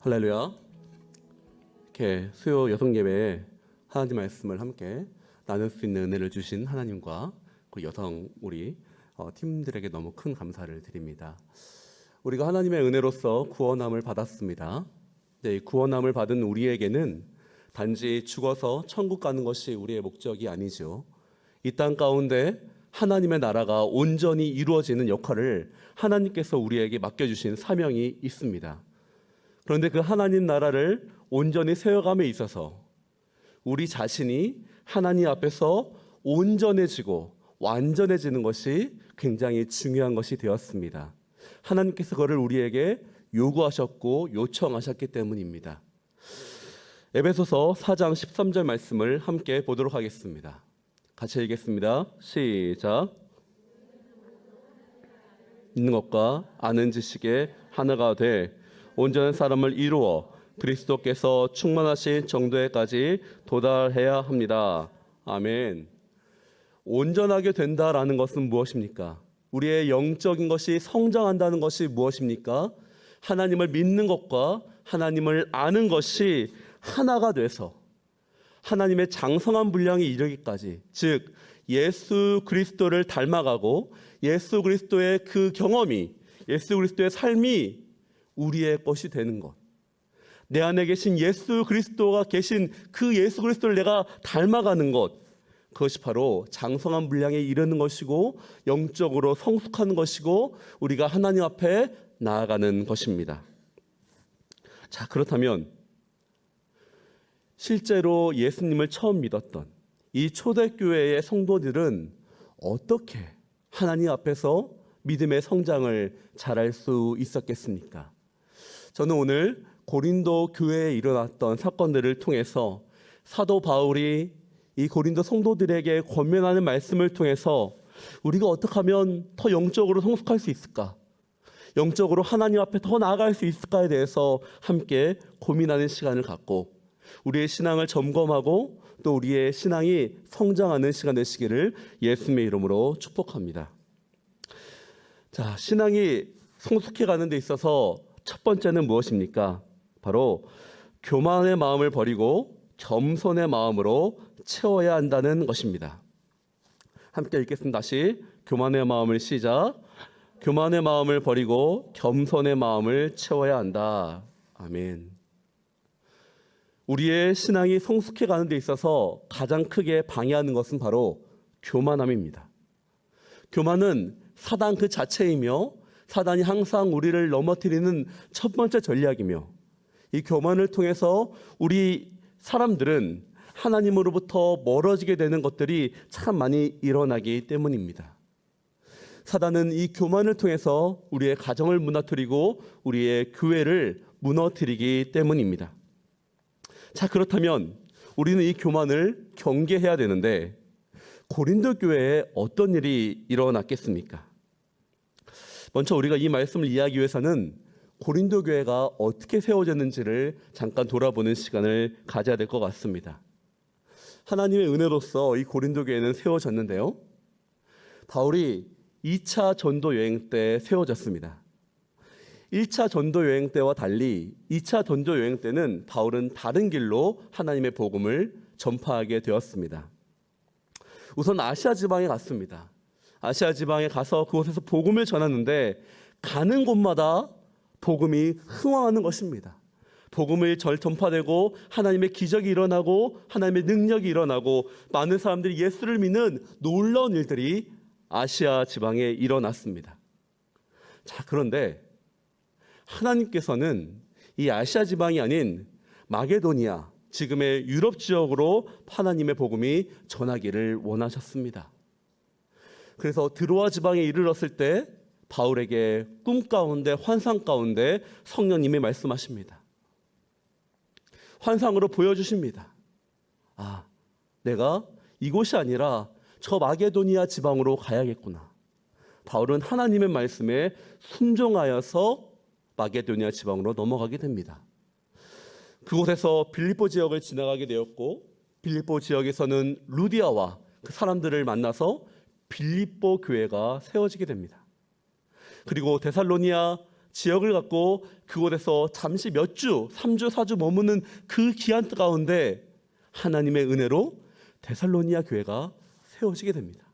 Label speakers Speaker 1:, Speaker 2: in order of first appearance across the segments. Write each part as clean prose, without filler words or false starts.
Speaker 1: 할렐루야. 이렇게 수요 여성 예배에 하나님 말씀을 함께 나눌 수 있는 은혜를 주신 하나님과 그 여성 우리 팀들에게 너무 큰 감사를 드립니다. 우리가 하나님의 은혜로서 구원함을 받았습니다. 네, 구원함을 받은 우리에게는 단지 죽어서 천국 가는 것이 우리의 목적이 아니죠. 이 땅 가운데 하나님의 나라가 온전히 이루어지는 역할을 하나님께서 우리에게 맡겨주신 사명이 있습니다. 그런데 그 하나님 나라를 온전히 세워감에 있어서 우리 자신이 하나님 앞에서 온전해지고 완전해지는 것이 굉장히 중요한 것이 되었습니다. 하나님께서 그것을 우리에게 요구하셨고 요청하셨기 때문입니다. 에베소서 4장 13절 말씀을 함께 보도록 하겠습니다. 같이 읽겠습니다. 시작. 있는 것과 아는 지식에 하나가 돼 온전한 사람을 이루어 그리스도께서 충만하신 정도에까지 도달해야 합니다. 아멘. 온전하게 된다라는 것은 무엇입니까? 우리의 영적인 것이 성장한다는 것이 무엇입니까? 하나님을 믿는 것과 하나님을 아는 것이 하나가 돼서 하나님의 장성한 분량에 이르기까지, 즉 예수 그리스도를 닮아가고 예수 그리스도의 그 경험이, 예수 그리스도의 삶이 우리의 것이 되는 것. 내 안에 계신 예수 그리스도가 계신 그 예수 그리스도를 내가 닮아가는 것, 그것이 바로 장성한 분량에 이르는 것이고 영적으로 성숙하는 것이고 우리가 하나님 앞에 나아가는 것입니다. 자, 그렇다면 실제로 예수님을 처음 믿었던 이 초대교회의 성도들은 어떻게 하나님 앞에서 믿음의 성장을 잘할 수 있었겠습니까? 저는 오늘 고린도 교회에 일어났던 사건들을 통해서 사도 바울이 이 고린도 성도들에게 권면하는 말씀을 통해서 우리가 어떻게 하면 더 영적으로 성숙할 수 있을까? 영적으로 하나님 앞에 더 나아갈 수 있을까에 대해서 함께 고민하는 시간을 갖고 우리의 신앙을 점검하고 또 우리의 신앙이 성장하는 시간 되시기를 예수님의 이름으로 축복합니다. 자, 신앙이 성숙해 가는 데 있어서 첫 번째는 무엇입니까? 바로 교만의 마음을 버리고 겸손의 마음으로 채워야 한다는 것입니다. 함께 읽겠습니다. 다시 교만의 마음을 시작. 교만의 마음을 버리고 겸손의 마음을 채워야 한다. 아멘. 우리의 신앙이 성숙해 가는 데 있어서 가장 크게 방해하는 것은 바로 교만함입니다. 교만은 사단 그 자체이며 사단이 항상 우리를 넘어뜨리는 첫 번째 전략이며 이 교만을 통해서 우리 사람들은 하나님으로부터 멀어지게 되는 것들이 참 많이 일어나기 때문입니다. 사단은 이 교만을 통해서 우리의 가정을 무너뜨리고 우리의 교회를 무너뜨리기 때문입니다. 자, 그렇다면 우리는 이 교만을 경계해야 되는데 고린도 교회에 어떤 일이 일어났겠습니까? 먼저 우리가 이 말씀을 이해하기 위해서는 고린도 교회가 어떻게 세워졌는지를 잠깐 돌아보는 시간을 가져야 될 것 같습니다. 하나님의 은혜로서 이 고린도 교회는 세워졌는데요, 바울이 2차 전도 여행 때 세워졌습니다. 1차 전도 여행 때와 달리 2차 전도 여행 때는 바울은 다른 길로 하나님의 복음을 전파하게 되었습니다. 우선 아시아 지방에 갔습니다. 아시아 지방에 가서 그곳에서 복음을 전하는데 가는 곳마다 복음이 흥황하는 것입니다. 복음이 전파되고 하나님의 기적이 일어나고 하나님의 능력이 일어나고 많은 사람들이 예수를 믿는 놀라운 일들이 아시아 지방에 일어났습니다. 자, 그런데 하나님께서는 이 아시아 지방이 아닌 마게도니아, 지금의 유럽 지역으로 하나님의 복음이 전하기를 원하셨습니다. 그래서 드로아 지방에 이르렀을 때 바울에게 꿈 가운데, 환상 가운데 성령님이 말씀하십니다. 환상으로 보여주십니다. 아, 내가 이곳이 아니라 저 마게도니아 지방으로 가야겠구나. 바울은 하나님의 말씀에 순종하여서 마게도니아 지방으로 넘어가게 됩니다. 그곳에서 빌립보 지역을 지나가게 되었고 빌립보 지역에서는 루디아와 그 사람들을 만나서 빌립보 교회가 세워지게 됩니다. 그리고 데살로니아 지역을 갖고 그곳에서 잠시 몇 주, 3주, 4주 머무는 그 기한 가운데 하나님의 은혜로 데살로니가 교회가 세워지게 됩니다.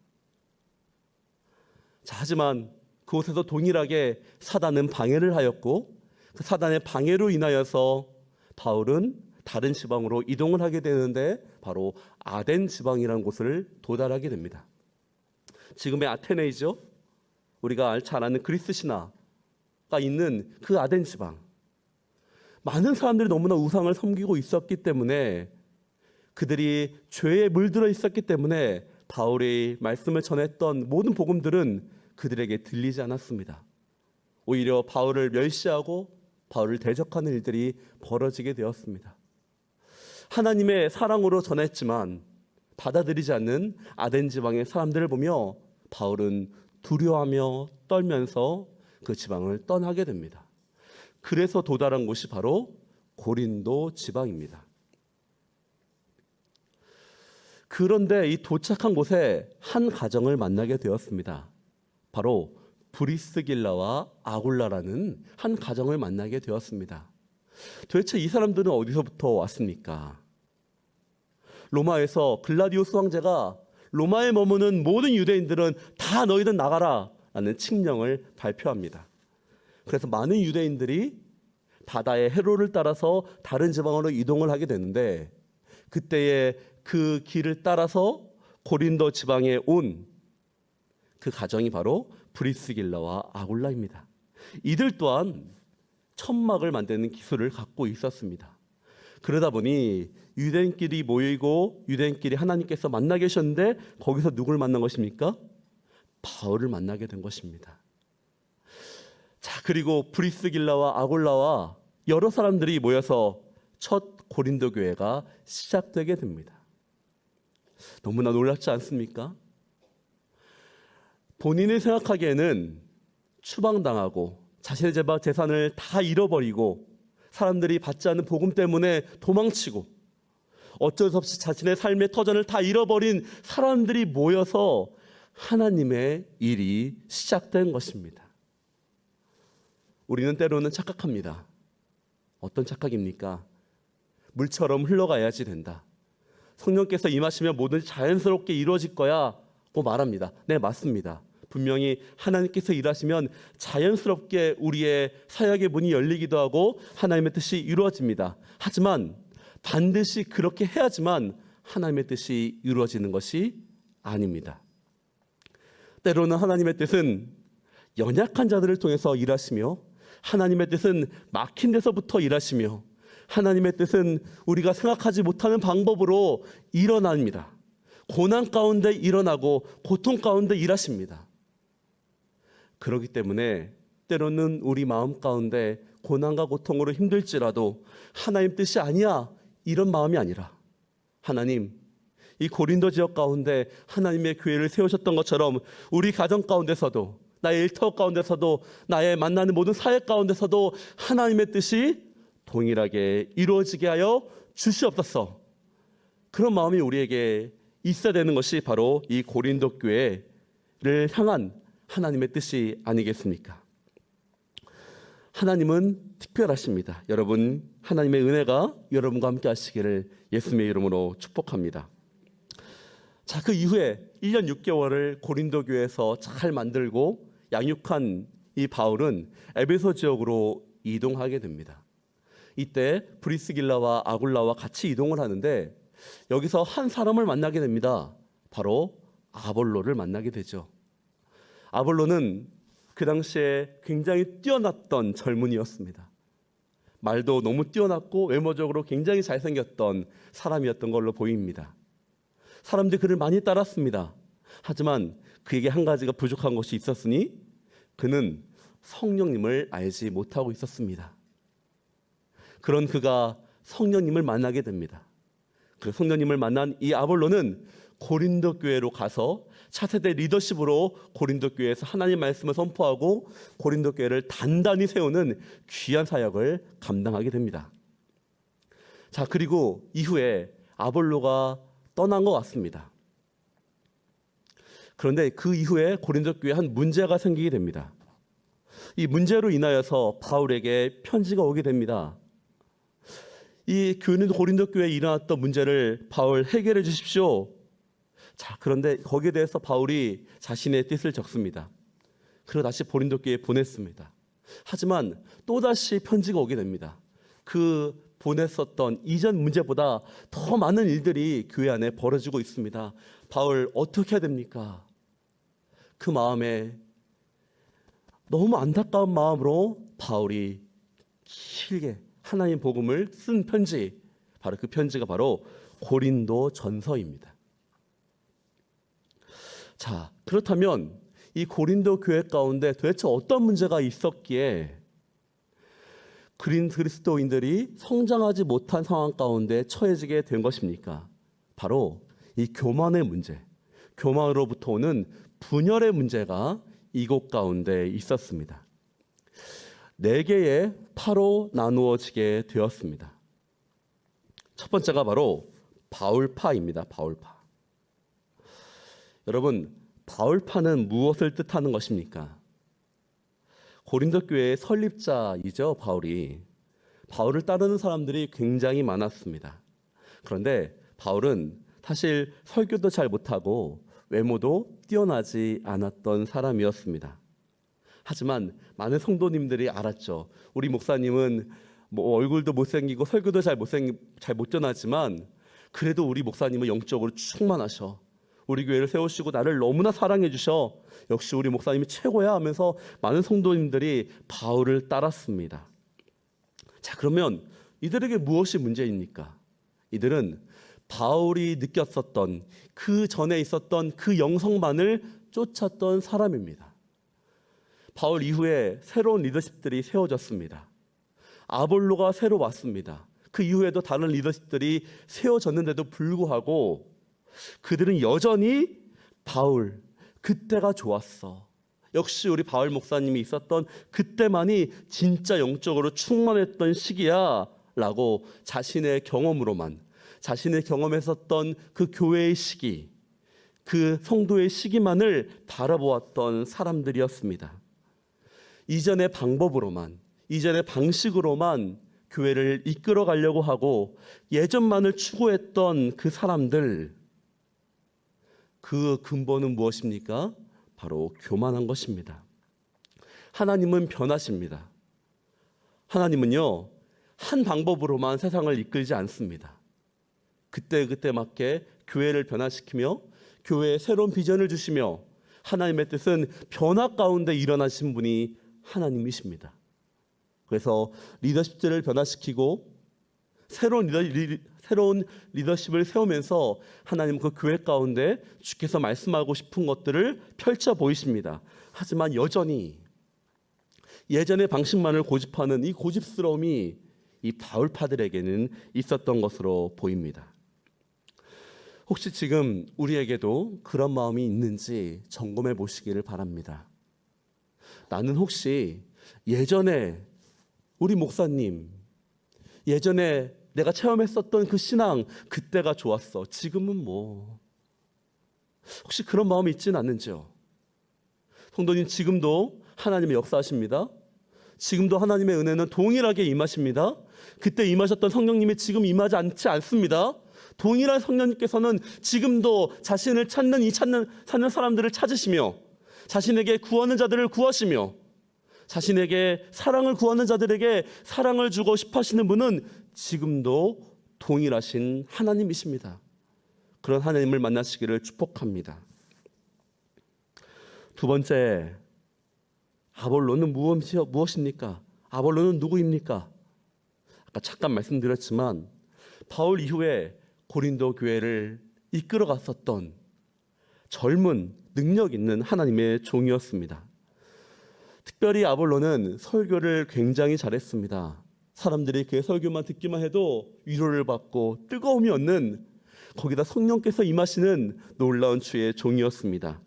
Speaker 1: 자, 하지만 그곳에서 동일하게 사단은 방해를 하였고 그 사단의 방해로 인하여서 바울은 다른 지방으로 이동을 하게 되는데 바로 아덴 지방이라는 곳을 도달하게 됩니다. 지금의 아테네이죠. 우리가 잘 아는 그리스 신화가 있는 그 아덴 지방. 많은 사람들이 너무나 우상을 섬기고 있었기 때문에 그들이 죄에 물들어 있었기 때문에 바울이 말씀을 전했던 모든 복음들은 그들에게 들리지 않았습니다. 오히려 바울을 멸시하고 바울을 대적하는 일들이 벌어지게 되었습니다. 하나님의 사랑으로 전했지만 받아들이지 않는 아덴 지방의 사람들을 보며 바울은 두려워하며 떨면서 그 지방을 떠나게 됩니다. 그래서 도달한 곳이 바로 고린도 지방입니다. 그런데 이 도착한 곳에 한 가정을 만나게 되었습니다. 바로 브리스길라와 아굴라라는 한 가정을 만나게 되었습니다. 도대체 이 사람들은 어디서부터 왔습니까? 로마에서 글라디우스 황제가 로마에 머무는 모든 유대인들은 다 너희들 나가라 라는 칙령을 발표합니다. 그래서 많은 유대인들이 바다의 해로를 따라서 다른 지방으로 이동을 하게 되는데 그때에 그 길을 따라서 고린도 지방에 온 그 가정이 바로 브리스길라와 아굴라입니다. 이들 또한 천막을 만드는 기술을 갖고 있었습니다. 그러다 보니 유대인끼리 모이고 유대인끼리 하나님께서 만나 계셨는데 거기서 누굴 만난 것입니까? 바울을 만나게 된 것입니다. 자, 그리고 브리스길라와 아굴라와 여러 사람들이 모여서 첫 고린도 교회가 시작되게 됩니다. 너무나 놀랍지 않습니까? 본인이 생각하기에는 추방당하고 자신의 재산을 다 잃어버리고 사람들이 받지 않는 복음 때문에 도망치고 어쩔 수 없이 자신의 삶의 터전을 다 잃어버린 사람들이 모여서 하나님의 일이 시작된 것입니다. 우리는 때로는 착각합니다. 어떤 착각입니까? 물처럼 흘러가야지 된다. 성령께서 임하시면 뭐든지 자연스럽게 이루어질 거야 고 말합니다. 네, 맞습니다. 분명히 하나님께서 일하시면 자연스럽게 우리의 사역의 문이 열리기도 하고 하나님의 뜻이 이루어집니다. 하지만 반드시 그렇게 해야지만 하나님의 뜻이 이루어지는 것이 아닙니다. 때로는 하나님의 뜻은 연약한 자들을 통해서 일하시며 하나님의 뜻은 막힌 데서부터 일하시며 하나님의 뜻은 우리가 생각하지 못하는 방법으로 일어납니다. 고난 가운데 일어나고 고통 가운데 일하십니다. 그렇기 때문에 때로는 우리 마음 가운데 고난과 고통으로 힘들지라도 하나님 뜻이 아니야 이런 마음이 아니라 하나님, 이 고린도 지역 가운데 하나님의 교회를 세우셨던 것처럼 우리 가정 가운데서도 나의 일터 가운데서도 나의 만나는 모든 사회 가운데서도 하나님의 뜻이 동일하게 이루어지게 하여 주시옵소서. 그런 마음이 우리에게 있어야 되는 것이 바로 이 고린도 교회를 향한 하나님의 뜻이 아니겠습니까? 하나님은 특별하십니다. 여러분, 하나님의 은혜가 여러분과 함께 하시기를 예수님의 이름으로 축복합니다. 자, 그 이후에 1년 6개월을 고린도 교회에서 잘 만들고 양육한 이 바울은 에베소 지역으로 이동하게 됩니다. 이때 브리스길라와 아굴라와 같이 이동을 하는데 여기서 한 사람을 만나게 됩니다. 바로 아볼로를 만나게 되죠. 아볼로는 그 당시에 굉장히 뛰어났던 젊은이였습니다. 말도 너무 뛰어났고 외모적으로 굉장히 잘생겼던 사람이었던 걸로 보입니다. 사람들이 그를 많이 따랐습니다. 하지만 그에게 한 가지가 부족한 것이 있었으니 그는 성령님을 알지 못하고 있었습니다. 그런 그가 성령님을 만나게 됩니다. 그 성령님을 만난 이 아볼로는 고린도 교회로 가서 차세대 리더십으로 고린도 교회에서 하나님 말씀을 선포하고 고린도 교회를 단단히 세우는 귀한 사역을 감당하게 됩니다. 자, 그리고 이후에 아볼로가 떠난 것 같습니다. 그런데 그 이후에 고린도 교회에 한 문제가 생기게 됩니다. 이 문제로 인하여서 바울에게 편지가 오게 됩니다. 이 고린도 교회에 일어났던 문제를 바울 해결해 주십시오. 자, 그런데 거기에 대해서 바울이 자신의 뜻을 적습니다. 그리고 다시 고린도 교회에 보냈습니다. 하지만 또다시 편지가 오게 됩니다. 그 보냈었던 이전 문제보다 더 많은 일들이 교회 안에 벌어지고 있습니다. 바울 어떻게 해야 됩니까? 그 마음에 너무 안타까운 마음으로 바울이 길게 하나님 복음을 쓴 편지, 바로 그 편지가 바로 고린도 전서입니다. 자, 그렇다면 이 고린도 교회 가운데 도대체 어떤 문제가 있었기에 그리스도인들이 성장하지 못한 상황 가운데 처해지게 된 것입니까? 바로 이 교만의 문제, 교만으로부터 오는 분열의 문제가 이곳 가운데 있었습니다. 4개의 파로 나누어지게 되었습니다. 첫 번째가 바로 바울파입니다. 바울파. 여러분, 바울파는 무엇을 뜻하는 것입니까? 고린도 교회의 설립자이죠, 바울이. 바울을 따르는 사람들이 굉장히 많았습니다. 그런데 바울은 사실 설교도 잘 못하고 외모도 뛰어나지 않았던 사람이었습니다. 하지만 많은 성도님들이 알았죠. 우리 목사님은 얼굴도 못생기고 설교도 잘 못 전하지만 그래도 우리 목사님은 영적으로 충만하셔. 우리 교회를 세우시고 나를 너무나 사랑해 주셔. 역시 우리 목사님이 최고야 하면서 많은 성도님들이 바울을 따랐습니다. 자, 그러면 이들에게 무엇이 문제입니까? 이들은 바울이 느꼈었던 그 전에 있었던 그 영성만을 쫓았던 사람입니다. 바울 이후에 새로운 리더십들이 세워졌습니다. 아볼로가 새로 왔습니다. 그 이후에도 다른 리더십들이 세워졌는데도 불구하고 그들은 여전히 바울, 그때가 좋았어. 역시 우리 바울 목사님이 있었던 그때만이 진짜 영적으로 충만했던 시기야 라고 자신의 경험으로만, 자신의 경험했었던 그 교회의 시기, 그 성도의 시기만을 바라보았던 사람들이었습니다. 이전의 방법으로만, 이전의 방식으로만 교회를 이끌어 가려고 하고 예전만을 추구했던 그 사람들, 그 근본은 무엇입니까? 바로 교만한 것입니다. 하나님은 변하십니다. 하나님은요, 한 방법으로만 세상을 이끌지 않습니다. 그때 맞게 교회를 변화시키며 교회에 새로운 비전을 주시며 하나님의 뜻은 변화 가운데 일어나신 분이 하나님이십니다. 그래서 리더십들을 변화시키고 새로운 리더십을 세우면서 하나님 그 교회 가운데 주께서 말씀하고 싶은 것들을 펼쳐 보이십니다. 하지만 여전히 예전의 방식만을 고집하는 이 고집스러움이 이 바울파들에게는 있었던 것으로 보입니다. 혹시 지금 우리에게도 그런 마음이 있는지 점검해 보시기를 바랍니다. 나는 혹시 예전에 우리 목사님, 예전에 내가 체험했었던 그 신앙, 그때가 좋았어. 지금은 뭐. 혹시 그런 마음이 있지는 않는지요? 성도님, 지금도 하나님의 역사하십니다. 지금도 하나님의 은혜는 동일하게 임하십니다. 그때 임하셨던 성령님이 지금 임하지 않지 않습니다. 동일한 성령님께서는 지금도 자신을 찾는 사람들을 찾으시며 자신에게 구하는 자들을 구하시며 자신에게 사랑을 구하는 자들에게 사랑을 주고 싶어 하시는 분은 지금도 동일하신 하나님이십니다. 그런 하나님을 만나시기를 축복합니다. 두 번째, 아볼로는 무엇입니까? 아볼로는 누구입니까? 아까 잠깐 말씀드렸지만 바울 이후에 고린도 교회를 이끌어 갔었던 젊은 능력 있는 하나님의 종이었습니다. 특별히 아볼로는 설교를 굉장히 잘했습니다. 사람들이 그의 설교만 듣기만 해도 위로를 받고 뜨거움이 얻는, 거기다 성령께서 임하시는 놀라운 주의 종이었습니다.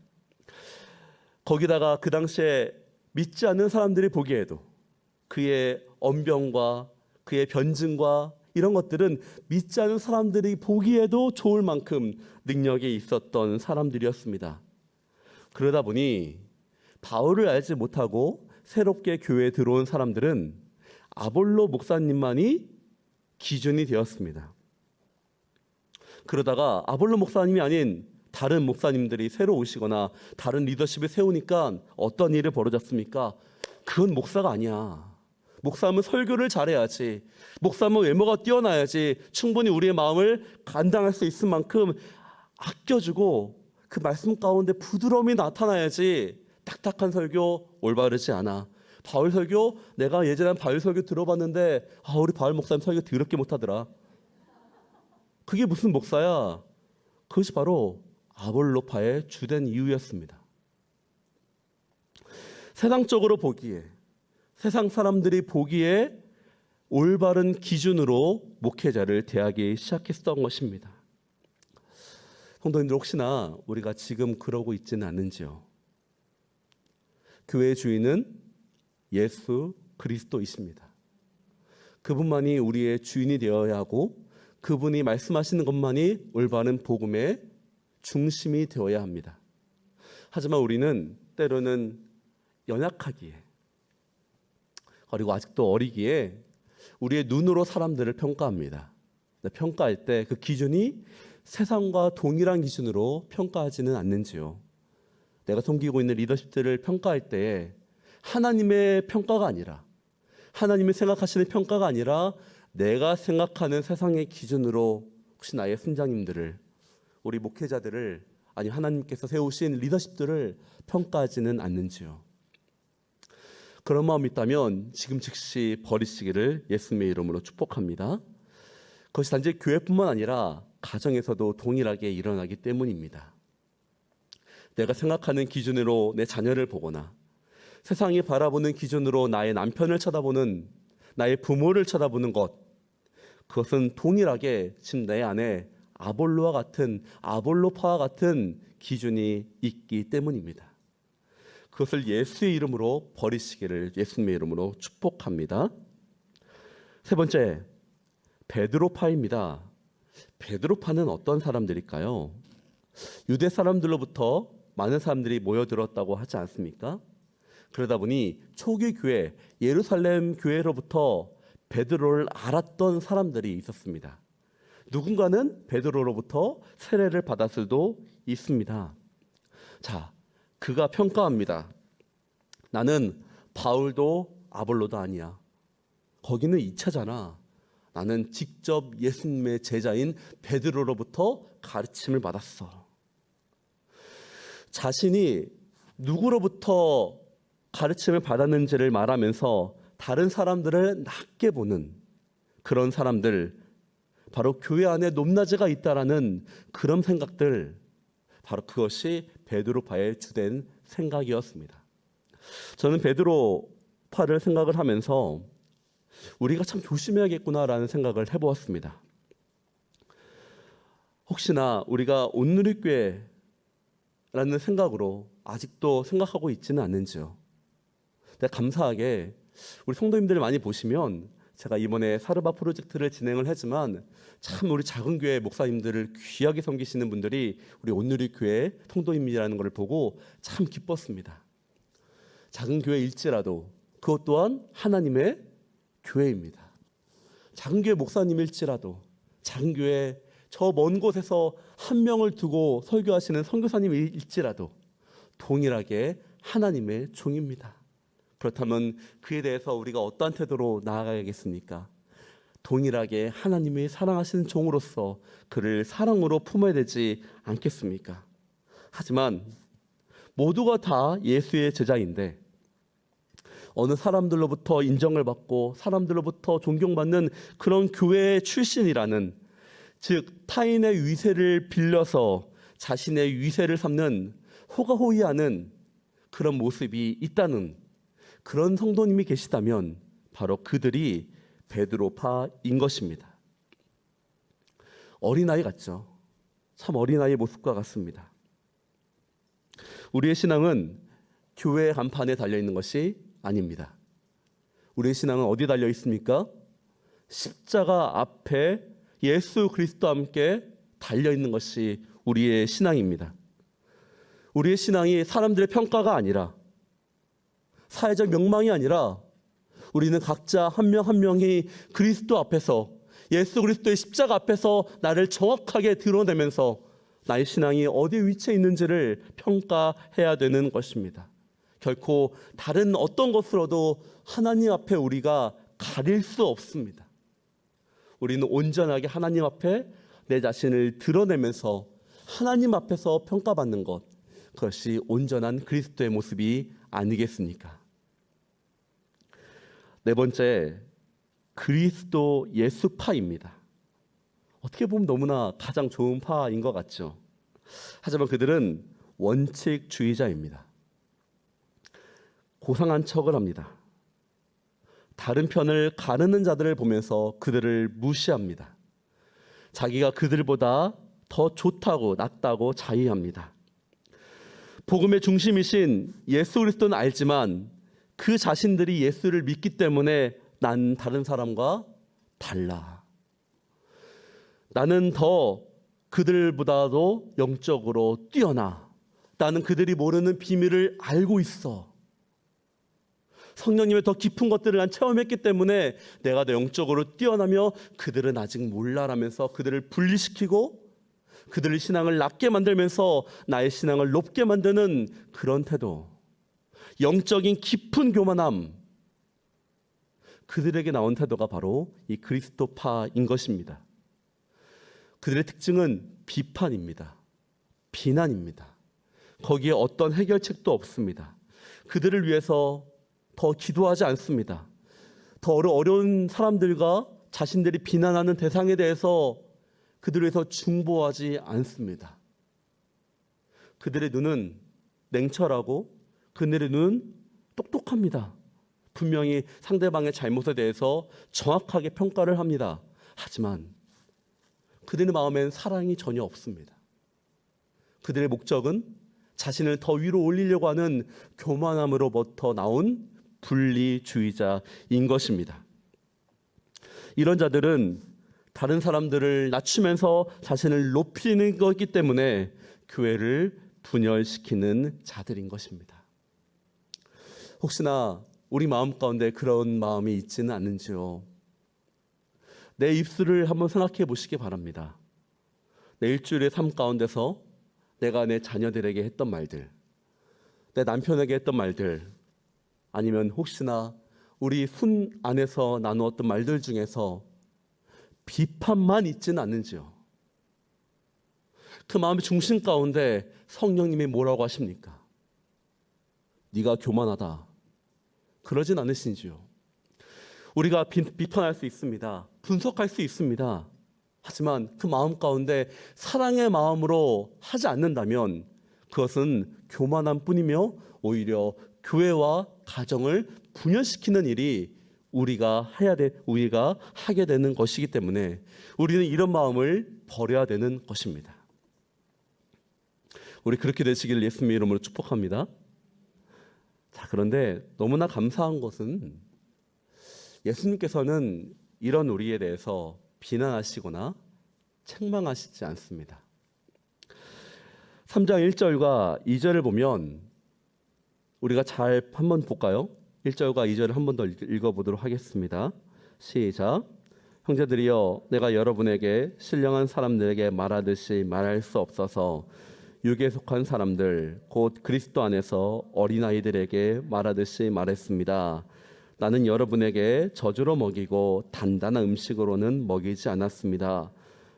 Speaker 1: 거기다가 그 당시에 믿지 않는 사람들이 보기에도 그의 언변과 그의 변증과 이런 것들은 믿지 않는 사람들이 보기에도 좋을 만큼 능력이 있었던 사람들이었습니다. 그러다 보니 바울을 알지 못하고 새롭게 교회에 들어온 사람들은 아볼로 목사님만이 기준이 되었습니다. 그러다가 아볼로 목사님이 아닌 다른 목사님들이 새로 오시거나 다른 리더십을 세우니까 어떤 일이 벌어졌습니까? 그건 목사가 아니야. 목사면 설교를 잘해야지. 목사면 외모가 뛰어나야지. 충분히 우리의 마음을 감당할 수 있을 만큼 아껴주고 그 말씀 가운데 부드러움이 나타나야지. 딱딱한 설교 올바르지 않아. 바울 설교, 내가 예전에 바울 설교 들어봤는데 우리 바울 목사님 설교 더럽게 못하더라. 그게 무슨 목사야? 그것이 바로 아볼로파의 주된 이유였습니다. 세상적으로 보기에, 세상 사람들이 보기에 올바른 기준으로 목회자를 대하기 시작했던 것입니다. 성도님들, 혹시나 우리가 지금 그러고 있지는 않는지요? 교회의 주인은 예수 그리스도이십니다. 그분만이 우리의 주인이 되어야 하고 그분이 말씀하시는 것만이 올바른 복음의 중심이 되어야 합니다. 하지만 우리는 때로는 연약하기에, 그리고 아직도 어리기에 우리의 눈으로 사람들을 평가합니다. 평가할 때 그 기준이 세상과 동일한 기준으로 평가하지는 않는지요. 내가 섬기고 있는 리더십들을 평가할 때 하나님의 평가가 아니라, 하나님이 생각하시는 평가가 아니라 내가 생각하는 세상의 기준으로 혹시 나의 순장님들을, 우리 목회자들을, 아니 하나님께서 세우신 리더십들을 평가하지는 않는지요. 그런 마음이 있다면 지금 즉시 버리시기를 예수님의 이름으로 축복합니다. 그것이 단지 교회뿐만 아니라 가정에서도 동일하게 일어나기 때문입니다. 내가 생각하는 기준으로 내 자녀를 보거나 세상이 바라보는 기준으로 나의 남편을 쳐다보는, 나의 부모를 쳐다보는 것, 그것은 동일하게 지금 내 안에 아볼로파와 같은 기준이 있기 때문입니다. 그것을 예수의 이름으로 버리시기를 예수님의 이름으로 축복합니다. 세 번째, 베드로파입니다. 베드로파는 어떤 사람들일까요? 유대 사람들로부터 많은 사람들이 모여들었다고 하지 않습니까? 그러다 보니 초기 교회, 예루살렘 교회로부터 베드로를 알았던 사람들이 있었습니다. 누군가는 베드로로부터 세례를 받았을 수도 있습니다. 자, 그가 평가합니다. 나는 바울도 아볼로도 아니야. 거기는 2차잖아. 나는 직접 예수님의 제자인 베드로로부터 가르침을 받았어. 자신이 누구로부터 가르침을 받았는지를 말하면서 다른 사람들을 낮게 보는 그런 사람들, 바로 교회 안에 높낮이가 있다라는 그런 생각들, 바로 그것이 베드로파의 주된 생각이었습니다. 저는 베드로파를 생각을 하면서 우리가 참 조심해야겠구나라는 생각을 해보았습니다. 혹시나 우리가 온누리교회라는 생각으로 아직도 생각하고 있지는 않는지요? 근데 감사하게 우리 성도님들 많이 보시면, 제가 이번에 사르바 프로젝트를 진행을 했지만 참 우리 작은 교회 목사님들을 귀하게 섬기시는 분들이 우리 온누리교회 성도님이라는 것을 보고 참 기뻤습니다. 작은 교회일지라도 그것 또한 하나님의 교회입니다. 작은 교회 목사님일지라도, 작은 교회 저 먼 곳에서 한 명을 두고 설교하시는 선교사님일지라도 동일하게 하나님의 종입니다. 그렇다면 그에 대해서 우리가 어떠한 태도로 나아가야겠습니까? 동일하게 하나님이 사랑하시는 종으로서 그를 사랑으로 품어야 되지 않겠습니까? 하지만 모두가 다 예수의 제자인데 어느 사람들로부터 인정을 받고 사람들로부터 존경받는 그런 교회의 출신이라는, 즉 타인의 위세를 빌려서 자신의 위세를 삼는 호가호위하는 그런 모습이 있다는 그런 성도님이 계시다면 바로 그들이 베드로파인 것입니다. 어린아이 같죠? 참 어린아이의 모습과 같습니다. 우리의 신앙은 교회 간판에 달려있는 것이 아닙니다. 우리의 신앙은 어디 달려 있습니까? 십자가 앞에 예수 그리스도와 함께 달려있는 것이 우리의 신앙입니다. 우리의 신앙이 사람들의 평가가 아니라 사회적 명망이 아니라 우리는 각자 한 명 한 명이 그리스도 앞에서, 예수 그리스도의 십자가 앞에서 나를 정확하게 드러내면서 나의 신앙이 어디 위치에 있는지를 평가해야 되는 것입니다. 결코 다른 어떤 것으로도 하나님 앞에 우리가 가릴 수 없습니다. 우리는 온전하게 하나님 앞에 내 자신을 드러내면서 하나님 앞에서 평가받는 것, 그것이 온전한 그리스도의 모습이 아니겠습니까? 네 번째, 그리스도 예수파입니다. 어떻게 보면 너무나 가장 좋은 파인 것 같죠. 하지만 그들은 원칙주의자입니다. 고상한 척을 합니다. 다른 편을 가르는 자들을 보면서 그들을 무시합니다. 자기가 그들보다 더 좋다고, 낫다고 자의합니다. 복음의 중심이신 예수 그리스도는 알지만 그 자신들이 예수를 믿기 때문에 난 다른 사람과 달라. 나는 더 그들보다도 영적으로 뛰어나. 나는 그들이 모르는 비밀을 알고 있어. 성령님의 더 깊은 것들을 난 체험했기 때문에 내가 더 영적으로 뛰어나며 그들은 아직 몰라라면서 그들을 분리시키고 그들의 신앙을 낮게 만들면서 나의 신앙을 높게 만드는 그런 태도, 영적인 깊은 교만함, 그들에게 나온 태도가 바로 이 그리스도파인 것입니다. 그들의 특징은 비판입니다. 비난입니다. 거기에 어떤 해결책도 없습니다. 그들을 위해서 더 기도하지 않습니다. 더 어려운 사람들과 자신들이 비난하는 대상에 대해서 그들을 위해서 중보하지 않습니다. 그들의 눈은 냉철하고 그들의 눈은 똑똑합니다. 분명히 상대방의 잘못에 대해서 정확하게 평가를 합니다. 하지만 그들의 마음엔 사랑이 전혀 없습니다. 그들의 목적은 자신을 더 위로 올리려고 하는 교만함으로부터 나온 분리주의자인 것입니다. 이런 자들은 다른 사람들을 낮추면서 자신을 높이는 것이기 때문에 교회를 분열시키는 자들인 것입니다. 혹시나 우리 마음 가운데 그런 마음이 있지는 않는지요? 내 입술을 한번 생각해 보시기 바랍니다. 내 일주일의 삶 가운데서 내가 내 자녀들에게 했던 말들, 내 남편에게 했던 말들, 아니면 혹시나 우리 순 안에서 나누었던 말들 중에서 비판만 있지는 않는지요? 그 마음의 중심 가운데 성령님이 뭐라고 하십니까? 네가 교만하다. 그러진 않으신지요? 우리가 비판할 수 있습니다. 분석할 수 있습니다. 하지만 그 마음 가운데 사랑의 마음으로 하지 않는다면 그것은 교만한 뿐이며 오히려 교회와 가정을 분열시키는 일이 우리가 하게 되는 것이기 때문에 우리는 이런 마음을 버려야 되는 것입니다. 우리 그렇게 되시기를 예수님의 이름으로 축복합니다. 자, 그런데 너무나 감사한 것은 예수님께서는 이런 우리에 대해서 비난하시거나 책망하시지 않습니다. 3장 1절과 2절을 보면 우리가 잘 한번 볼까요? 1절과 2절을 한 번 더 읽어보도록 하겠습니다. 시작. 형제들이여, 내가 여러분에게 신령한 사람들에게 말하듯이 말할 수 없어서 육에 속한 사람들 곧 그리스도 안에서 어린아이들에게 말하듯이 말했습니다. 나는 여러분에게 저주로 먹이고 단단한 음식으로는 먹이지 않았습니다.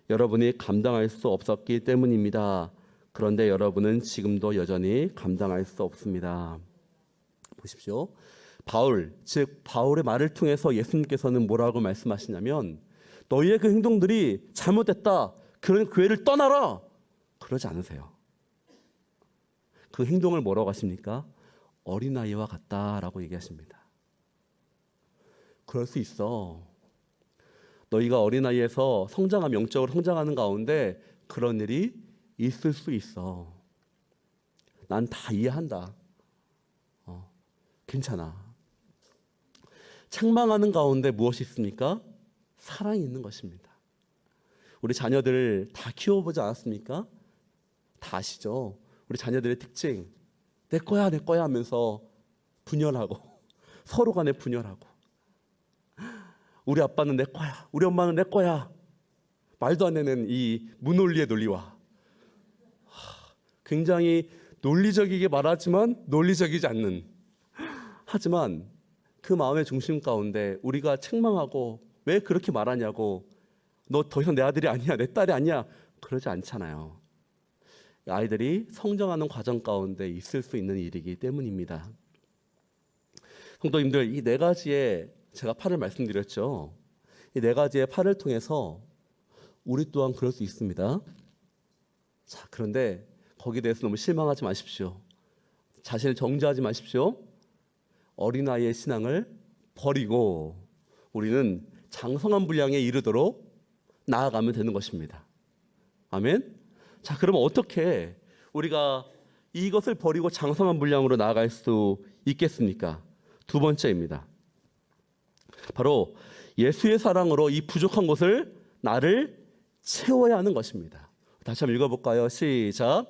Speaker 1: 여러분이 감당할 수 없었기 때문입니다. 그런데 여러분은 지금도 여전히 감당할 수 없습니다. 보십시오. 바울의 말을 통해서 예수님께서는 뭐라고 말씀하시냐면 너희의 그 행동들이 잘못됐다. 그런 교회를 떠나라. 그러지 않으세요. 그 행동을 뭐라고 하십니까? 어린아이와 같다라고 얘기하십니다. 그럴 수 있어. 너희가 어린아이에서 영적으로 성장하는 가운데 그런 일이 있을 수 있어. 난 다 이해한다. 괜찮아. 책망하는 가운데 무엇이 있습니까? 사랑이 있는 것입니다. 우리 자녀들 다 키워보지 않았습니까? 다 아시죠? 우리 자녀들의 특징, 내 거야 하면서 분열하고 서로 간에 분열하고 우리 아빠는 내 거야, 우리 엄마는 내 거야, 말도 안 되는 이 무논리의 논리와 굉장히 논리적이게 말하지만 논리적이지 않는, 하지만 그 마음의 중심 가운데 우리가 책망하고 왜 그렇게 말하냐고, 너 더 이상 내 아들이 아니야, 내 딸이 아니야, 그러지 않잖아요. 아이들이 성장하는 과정 가운데 있을 수 있는 일이기 때문입니다. 성도님들, 이 네 가지의 제가 팔을 말씀드렸죠. 이 네 가지의 팔을 통해서 우리 또한 그럴 수 있습니다. 자, 그런데 거기에 대해서 너무 실망하지 마십시오. 자신을 정죄하지 마십시오. 어린아이의 신앙을 버리고 우리는 장성한 분량에 이르도록 나아가면 되는 것입니다. 아멘. 자, 그러면 어떻게 우리가 이것을 버리고 장성한 분량으로 나아갈 수 있겠습니까? 두 번째입니다. 바로 예수의 사랑으로 이 부족한 것을 나를 채워야 하는 것입니다. 다시 한번 읽어볼까요? 시작.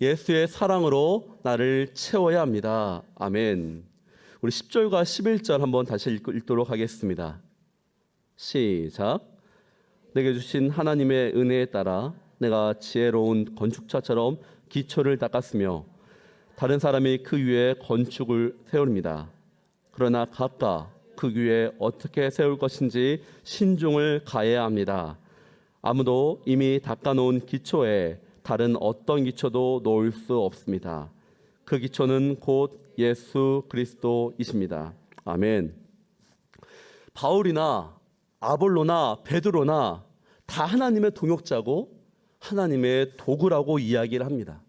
Speaker 1: 예수의 사랑으로 나를 채워야 합니다. 아멘. 우리 10절과 11절 한번 다시 읽도록 하겠습니다. 시작. 내게 주신 하나님의 은혜에 따라 내가 지혜로운 건축자처럼 기초를 닦았으며 다른 사람이 그 위에 건축을 세웁니다. 그러나 각각 그 위에 어떻게 세울 것인지 신중을 가해야 합니다. 아무도 이미 닦아놓은 기초에 다른 어떤 기초도 놓을 수 없습니다. 그 기초는 곧 예수 그리스도이십니다. 아멘. 바울이나 아볼로나 베드로나 다 하나님의 동역자고 하나님의 도구라고 이야기를 합니다.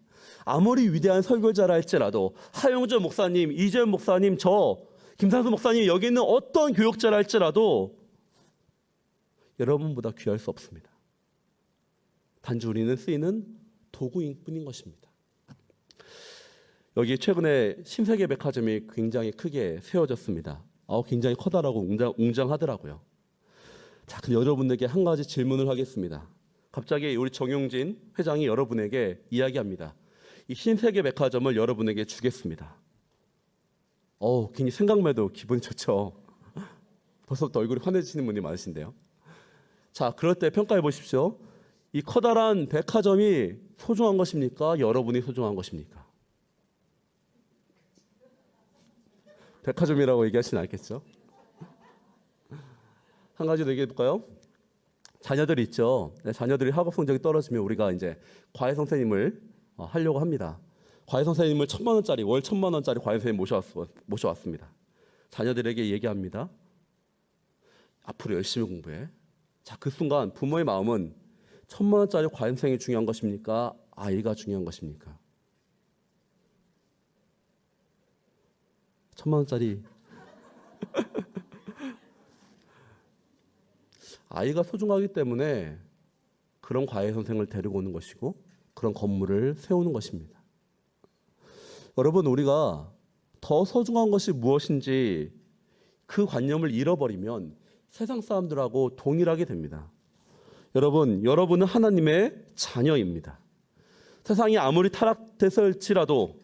Speaker 1: 아무리 위대한 설교자라 할지라도 하영조 목사님, 이재현 목사님, 저 김상수 목사님, 여기 있는 어떤 교역자라 할지라도 여러분보다 귀할 수 없습니다. 단지 우리는 쓰이는 도구인 뿐인 것입니다. 여기 최근에 신세계 백화점이 굉장히 크게 세워졌습니다. 굉장히 커다라고 웅장하더라고요. 자, 그럼 여러분에게 한 가지 질문을 하겠습니다. 갑자기 우리 정용진 회장이 여러분에게 이야기합니다. 이 신세계 백화점을 여러분에게 주겠습니다. 굉장히 생각만 해도 기분이 좋죠. 벌써부터 얼굴이 환해지시는 분이 많으신데요. 자, 그럴 때 평가해 보십시오. 이 커다란 백화점이 소중한 것입니까? 여러분이 소중한 것입니까? 백화점이라고 얘기하시는 않겠죠? 한 가지 더 얘기해 볼까요? 자녀들이 있죠. 자녀들이 학업 성적이 떨어지면 우리가 이제 과외 선생님을 하려고 합니다. 과외 선생님을 1,000만 원짜리, 월 1,000만 원짜리 과외 선생님 모셔왔습니다. 자녀들에게 얘기합니다. 앞으로 열심히 공부해. 자, 그 순간 부모의 마음은 1,000만 원짜리 과외 선생님이 중요한 것입니까? 아이가 중요한 것입니까? 1,000만 원짜리 아이가 소중하기 때문에 그런 과외 선생을 데리고 오는 것이고 그런 건물을 세우는 것입니다. 여러분, 우리가 더 소중한 것이 무엇인지 그 관념을 잃어버리면 세상 사람들하고 동일하게 됩니다. 여러분은 하나님의 자녀입니다. 세상이 아무리 타락됐을지라도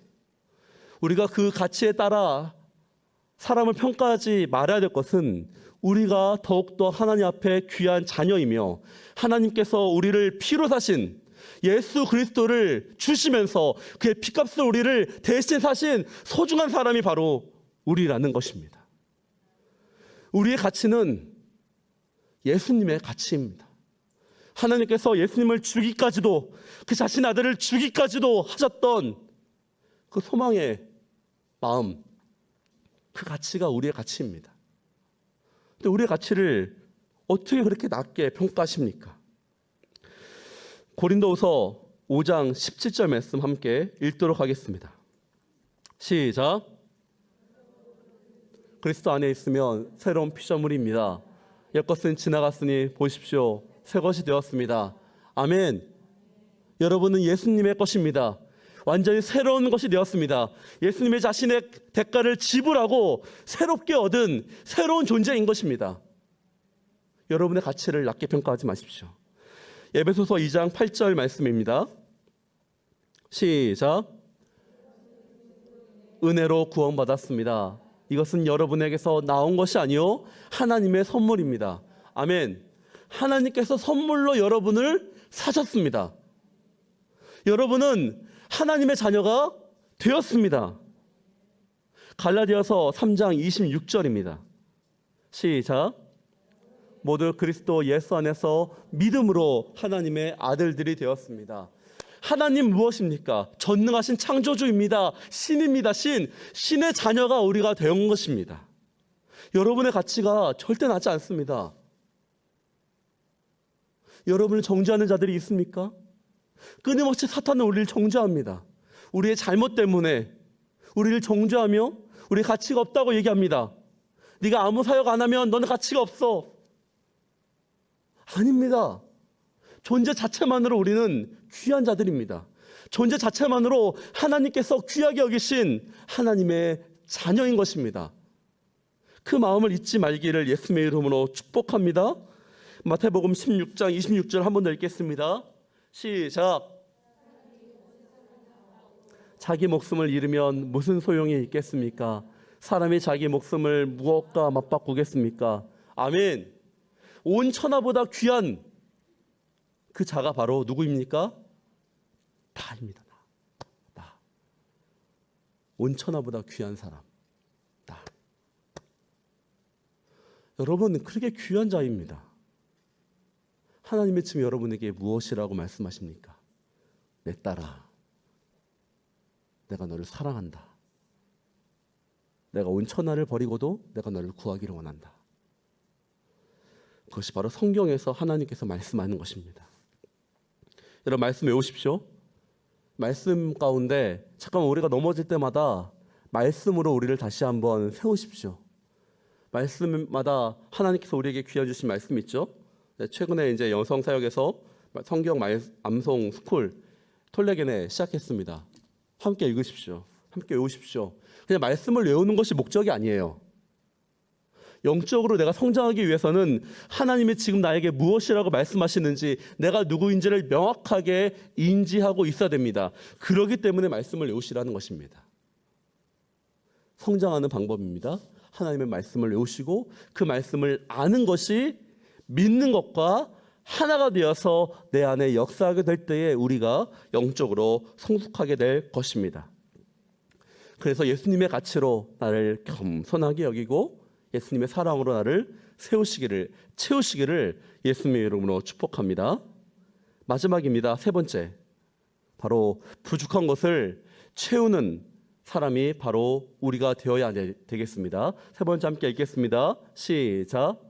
Speaker 1: 우리가 그 가치에 따라 사람을 평가하지 말아야 될 것은 우리가 더욱더 하나님 앞에 귀한 자녀이며 하나님께서 우리를 피로 사신 예수 그리스도를 주시면서 그의 피값을 우리를 대신 사신 소중한 사람이 바로 우리라는 것입니다. 우리의 가치는 예수님의 가치입니다. 하나님께서 예수님을 주기까지도, 그 자신 아들을 주기까지도 하셨던 그 소망의 마음, 그 가치가 우리의 가치입니다. 근데 우리의 가치를 어떻게 그렇게 낮게 평가하십니까? 고린도후서 5장 17절 말씀 함께 읽도록 하겠습니다. 시작. 그리스도 안에 있으면 새로운 피조물입니다. 옛것은 지나갔으니 보십시오, 새 것이 되었습니다. 아멘. 여러분은 예수님의 것입니다. 완전히 새로운 것이 되었습니다. 예수님의 자신의 대가를 지불하고 새롭게 얻은 새로운 존재인 것입니다. 여러분의 가치를 낮게 평가하지 마십시오. 에베소서 2장 8절 말씀입니다. 시작. 은혜로 구원받았습니다. 이것은 여러분에게서 나온 것이 아니요 하나님의 선물입니다. 아멘. 하나님께서 선물로 여러분을 사셨습니다. 여러분은 하나님의 자녀가 되었습니다. 갈라디아서 3장 26절입니다. 시작. 모두 그리스도 예수 안에서 믿음으로 하나님의 아들들이 되었습니다. 하나님 무엇입니까? 전능하신 창조주입니다. 신입니다. 신의 자녀가 우리가 된 것입니다. 여러분의 가치가 절대 낮지 않습니다. 여러분을 정죄하는 자들이 있습니까? 끊임없이 사탄은 우리를 정죄합니다. 우리의 잘못 때문에 우리를 정죄하며 우리 가치가 없다고 얘기합니다. 네가 아무 사역 안 하면 너는 가치가 없어. 아닙니다. 존재 자체만으로 우리는 귀한 자들입니다. 존재 자체만으로 하나님께서 귀하게 여기신 하나님의 자녀인 것입니다. 그 마음을 잊지 말기를 예수님의 이름으로 축복합니다. 마태복음 16장 26절 한번 더 읽겠습니다. 시작. 자기 목숨을 잃으면 무슨 소용이 있겠습니까? 사람이 자기 목숨을 무엇과 맞바꾸겠습니까? 아멘. 온 천하보다 귀한 그 자가 바로 누구입니까? 나입니다. 나. 온 천하보다 귀한 사람. 나. 여러분은 그렇게 귀한 자입니다. 하나님의 지금 여러분에게 무엇이라고 말씀하십니까? 내 딸아, 내가 너를 사랑한다. 내가 온 천하를 버리고도 내가 너를 구하기를 원한다. 그것이 바로 성경에서 하나님께서 말씀하는 것입니다. 여러분 말씀 외우십시오. 말씀 가운데 잠깐만 우리가 넘어질 때마다 말씀으로 우리를 다시 한번 세우십시오. 말씀마다 하나님께서 우리에게 귀해 주신 말씀 있죠. 최근에 이제 여성 사역에서 성경 암송 스쿨 톨레겐에 시작했습니다. 함께 읽으십시오. 함께 외우십시오. 그냥 말씀을 외우는 것이 목적이 아니에요. 영적으로 내가 성장하기 위해서는 하나님이 지금 나에게 무엇이라고 말씀하시는지 내가 누구인지를 명확하게 인지하고 있어야 됩니다. 그렇기 때문에 말씀을 외우시라는 것입니다. 성장하는 방법입니다. 하나님의 말씀을 외우시고 그 말씀을 아는 것이 믿는 것과 하나가 되어서 내 안에 역사하게 될 때에 우리가 영적으로 성숙하게 될 것입니다. 그래서 예수님의 가치로 나를 겸손하게 여기고 예수님의 사랑으로 나를 채우시기를 예수님의 이름으로 축복합니다. 마지막입니다. 세 번째, 바로 부족한 것을 채우는 사람이 바로 우리가 되어야 되겠습니다. 세 번째 함께 읽겠습니다. 시작.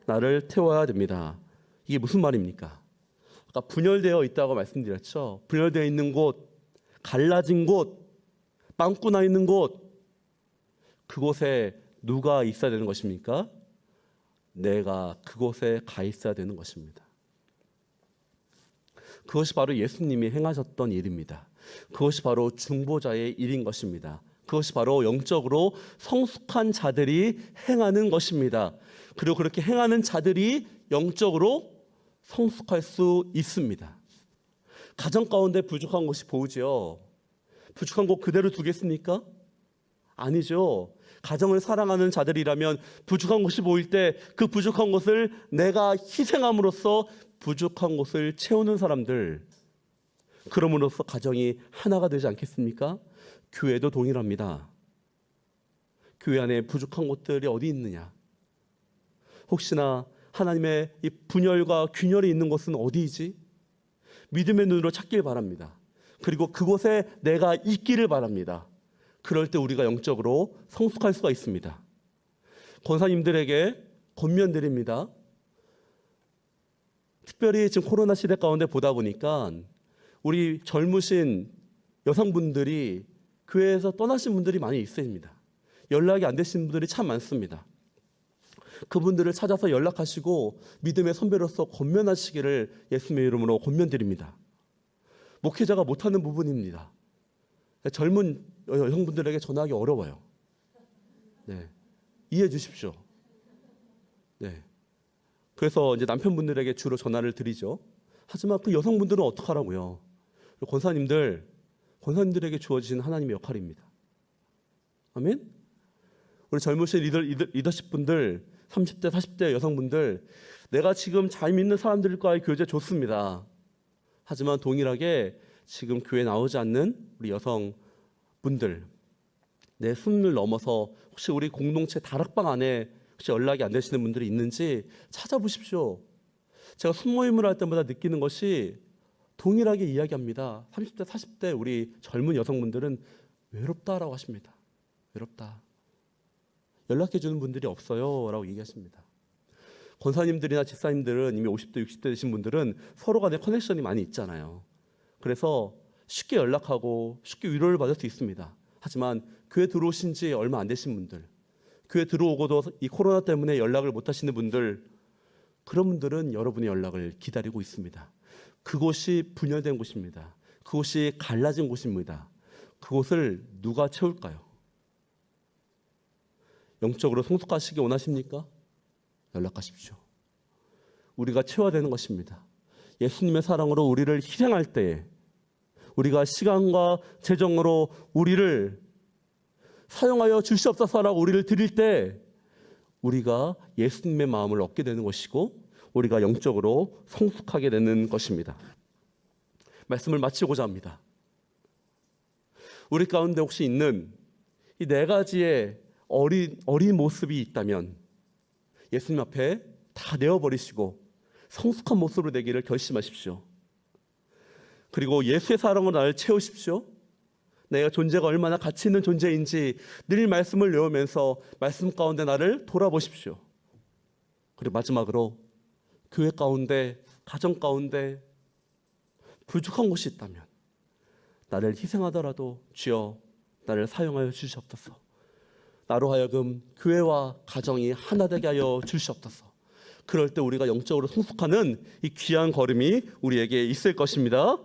Speaker 1: 나를 태워야 됩니다. 이게 무슨 말입니까? 아까 분열되어 있다고 말씀드렸죠. 분열되어 있는 곳, 갈라진 곳, 빵꾸 나 있는 곳, 그곳에 누가 있어야 되는 것입니까? 내가 그곳에 가 있어야 되는 것입니다. 그것이 바로 예수님이 행하셨던 일입니다. 그것이 바로 중보자의 일인 것입니다. 그것이 바로 영적으로 성숙한 자들이 행하는 것입니다. 그리고 그렇게 행하는 자들이 영적으로 성숙할 수 있습니다. 가정 가운데 부족한 것이 보이죠. 부족한 것 그대로 두겠습니까? 아니죠. 가정을 사랑하는 자들이라면 부족한 것이 보일 때 그 부족한 것을 내가 희생함으로써 부족한 것을 채우는 사람들, 그럼으로써 가정이 하나가 되지 않겠습니까? 교회도 동일합니다. 교회 안에 부족한 것들이 어디 있느냐? 혹시나 하나님의 이 분열과 균열이 있는 곳은 어디이지? 믿음의 눈으로 찾길 바랍니다. 그리고 그곳에 내가 있기를 바랍니다. 그럴 때 우리가 영적으로 성숙할 수가 있습니다. 권사님들에게 권면드립니다. 특별히 지금 코로나 시대 가운데 보다 보니까 우리 젊으신 여성분들이 교회에서 떠나신 분들이 많이 있습니다. 연락이 안 되신 분들이 참 많습니다. 그분들을 찾아서 연락하시고 믿음의 선배로서 권면하시기를 예수님의 이름으로 권면드립니다. 목회자가 못하는 부분입니다. 젊은 여성분들에게 전화하기 어려워요. 네, 이해해 주십시오. 네, 그래서 이제 남편분들에게 주로 전화를 드리죠. 하지만 그 여성분들은 어떡하라고요? 권사님들 권사님들에게 주어진 하나님의 역할입니다. 아멘? 우리 젊으신 리더십 분들, 30대, 40대 여성분들, 내가 지금 잘 믿는 사람들과의 교제 좋습니다. 하지만 동일하게 지금 교회 나오지 않는 우리 여성분들, 내 순을 넘어서 혹시 우리 공동체 다락방 안에 혹시 연락이 안 되시는 분들이 있는지 찾아보십시오. 제가 순모임을 할 때마다 느끼는 것이 동일하게 이야기합니다. 30대, 40대 우리 젊은 여성분들은 외롭다라고 하십니다. 외롭다. 연락해 주는 분들이 없어요 라고 얘기하십니다. 권사님들이나 집사님들은 이미 50대, 60대 되신 분들은 서로 간에 커넥션이 많이 있잖아요. 그래서 쉽게 연락하고 쉽게 위로를 받을 수 있습니다. 하지만 교회 들어오신 지 얼마 안 되신 분들, 교회 들어오고도 이 코로나 때문에 연락을 못 하시는 분들, 그런 분들은 여러분의 연락을 기다리고 있습니다. 그곳이 분열된 곳입니다. 그곳이 갈라진 곳입니다. 그곳을 누가 채울까요? 영적으로 성숙하시기 원하십니까? 연락하십시오. 우리가 채워야 되는 것입니다. 예수님의 사랑으로 우리를 희생할 때에, 우리가 시간과 재정으로 우리를 사용하여 주시옵소서라고 우리를 드릴 때 우리가 예수님의 마음을 얻게 되는 것이고 우리가 영적으로 성숙하게 되는 것입니다. 말씀을 마치고자 합니다. 우리 가운데 혹시 있는 이 네 가지의 어린 모습이 있다면 예수님 앞에 다 내어버리시고 성숙한 모습으로 되기를 결심하십시오. 그리고 예수의 사랑으로 나를 채우십시오. 내가 존재가 얼마나 가치 있는 존재인지 늘 말씀을 외우면서 말씀 가운데 나를 돌아보십시오. 그리고 마지막으로 교회 가운데, 가정 가운데 부족한 곳이 있다면 나를 희생하더라도 주여 나를 사용하여 주시옵소서. 나로 하여금 교회와 가정이 하나 되게 하여 주시옵소서. 그럴 때 우리가 영적으로 성숙하는 이 귀한 걸음이 우리에게 있을 것입니다.